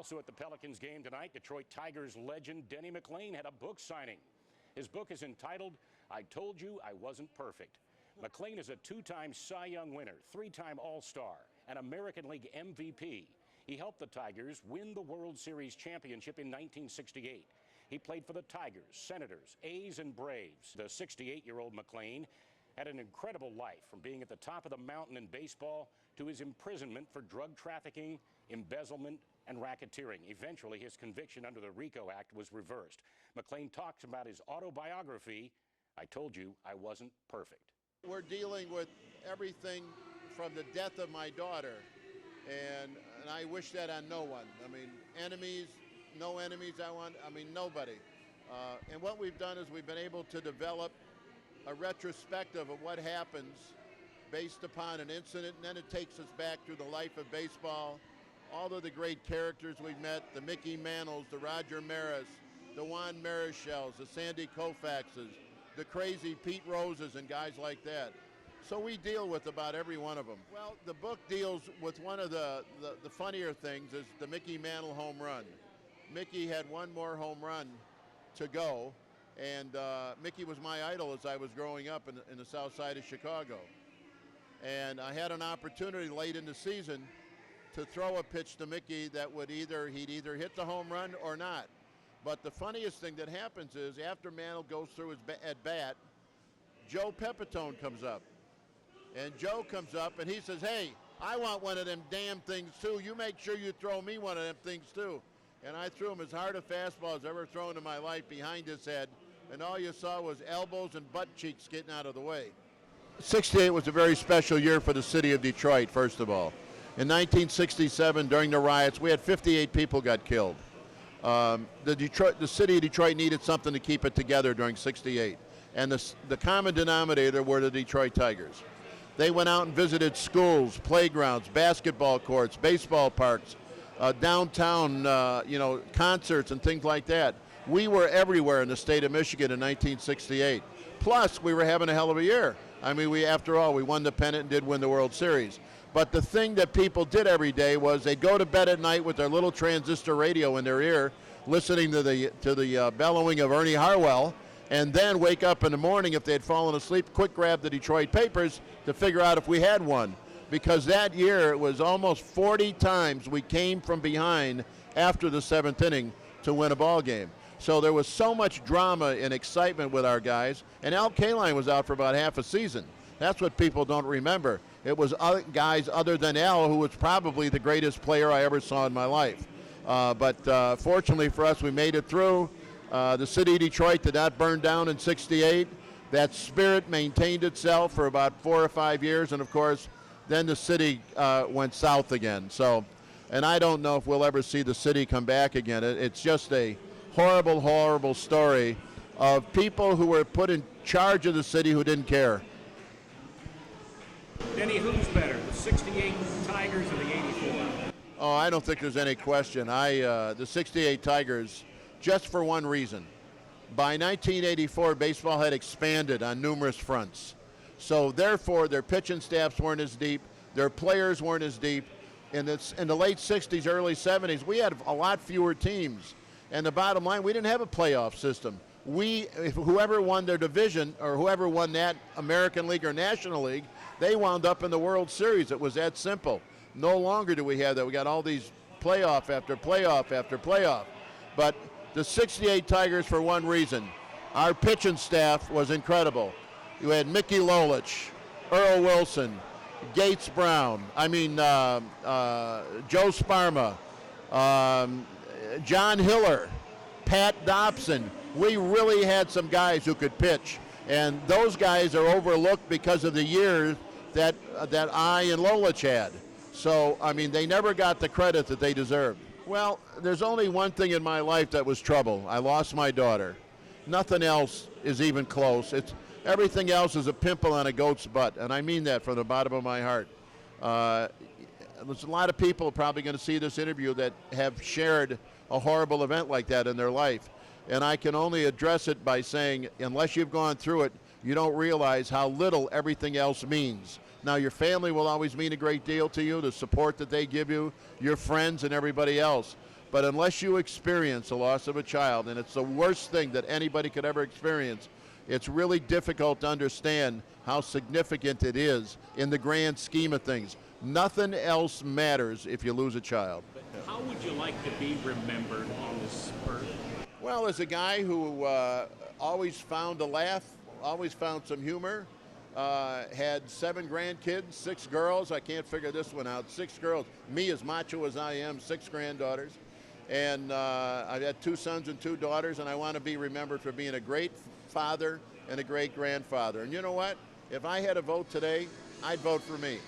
Also at the Pelicans game tonight, Detroit Tigers legend Denny McLain had a book signing. His book is entitled, I Told You I Wasn't Perfect. McLain is a two-time Cy Young winner, three-time All-Star, and American League MVP. He helped the Tigers win the World Series championship in 1968. He played for the Tigers, Senators, A's, and Braves. The 68-year-old McLain had an incredible life, from being at the top of the mountain in baseball to his imprisonment for drug trafficking, embezzlement, and racketeering. Eventually, his conviction under the RICO Act was reversed. McLain talks about his autobiography, I Told You I Wasn't Perfect. We're dealing with everything from the death of my daughter, and I wish that on no one. I mean, enemies, no enemies nobody. And what we've done is we've been able to develop a retrospective of what happens based upon an incident, and then it takes us back through the life of baseball, all of the great characters we've met, the Mickey Mantles, the Roger Maris, the Juan Marichals, the Sandy Koufaxes, the crazy Pete Roses and guys like that. So we deal with about every one of them. Well, the book deals with one of the funnier things is the Mickey Mantle home run. Mickey had one more home run to go, and Mickey was my idol as I was growing up in the south side of Chicago. And I had an opportunity late in the season to throw a pitch to Mickey that would he'd either hit the home run or not. But the funniest thing that happens is after Mantle goes through his at bat, Joe Pepitone comes up. And Joe comes up and he says, hey, I want one of them damn things too. You make sure you throw me one of them things too. And I threw him as hard a fastball as ever thrown in my life behind his head. And all you saw was elbows and butt cheeks getting out of the way. 68 was a very special year for the city of Detroit, first of all. In 1967, during the riots, we had 58 people got killed. The city of Detroit needed something to keep it together during 68. And the common denominator were the Detroit Tigers. They went out and visited schools, playgrounds, basketball courts, baseball parks, downtown, concerts and things like that. We were everywhere in the state of Michigan in 1968. Plus, we were having a hell of a year. I mean, after all, we won the pennant and did win the World Series. But the thing that people did every day was they'd go to bed at night with their little transistor radio in their ear, listening to the bellowing of Ernie Harwell, and then wake up in the morning if they had fallen asleep, quick grab the Detroit papers to figure out if we had won. Because that year, it was almost 40 times we came from behind after the seventh inning to win a ball game. So there was so much drama and excitement with our guys, and Al Kaline was out for about half a season. That's what people don't remember. It was guys other than Al who was probably the greatest player I ever saw in my life. But fortunately for us, we made it through. The city of Detroit did not burn down in 68. That spirit maintained itself for about 4 or 5 years, and of course, then the city went south again. So, and I don't know if we'll ever see the city come back again. It's just a horrible, horrible story of people who were put in charge of the city who didn't care. Denny, who's better, the 68 Tigers or the 84? Oh, I don't think there's any question. The 68 Tigers, just for one reason. By 1984, baseball had expanded on numerous fronts. So therefore, their pitching staffs weren't as deep, their players weren't as deep. In the late 60s, early 70s, we had a lot fewer teams. And the bottom line, we didn't have a playoff system. Whoever won their division or whoever won that American League or National League, they wound up in the World Series. It was that simple. No longer do we have that. We got all these playoff after playoff after playoff. But the 68 Tigers, for one reason, our pitching staff was incredible. You had Mickey Lolich, Earl Wilson, Gates Brown, Joe Sparma, John Hiller, Pat Dobson. We really had some guys who could pitch, and those guys are overlooked because of the years that I and Lolich had. So, they never got the credit that they deserved. Well, there's only one thing in my life that was trouble. I lost my daughter. Nothing else is even close. Everything else is a pimple on a goat's butt, and I mean that from the bottom of my heart. There's a lot of people probably going to see this interview that have shared a horrible event like that in their life. And I can only address it by saying, unless you've gone through it, you don't realize how little everything else means. Now, your family will always mean a great deal to you, the support that they give you, your friends and everybody else. But unless you experience the loss of a child, and it's the worst thing that anybody could ever experience, it's really difficult to understand how significant it is in the grand scheme of things. Nothing else matters if you lose a child. But how would you like to be remembered on this earth? Well, as a guy who always found a laugh, always found some humor, had 7 grandkids, 6 girls. I can't figure this one out. 6 girls. Me, as macho as I am, 6 granddaughters. And I've had 2 sons and 2 daughters, and I want to be remembered for being a great father and a great grandfather. And you know what? If I had a vote today, I'd vote for me.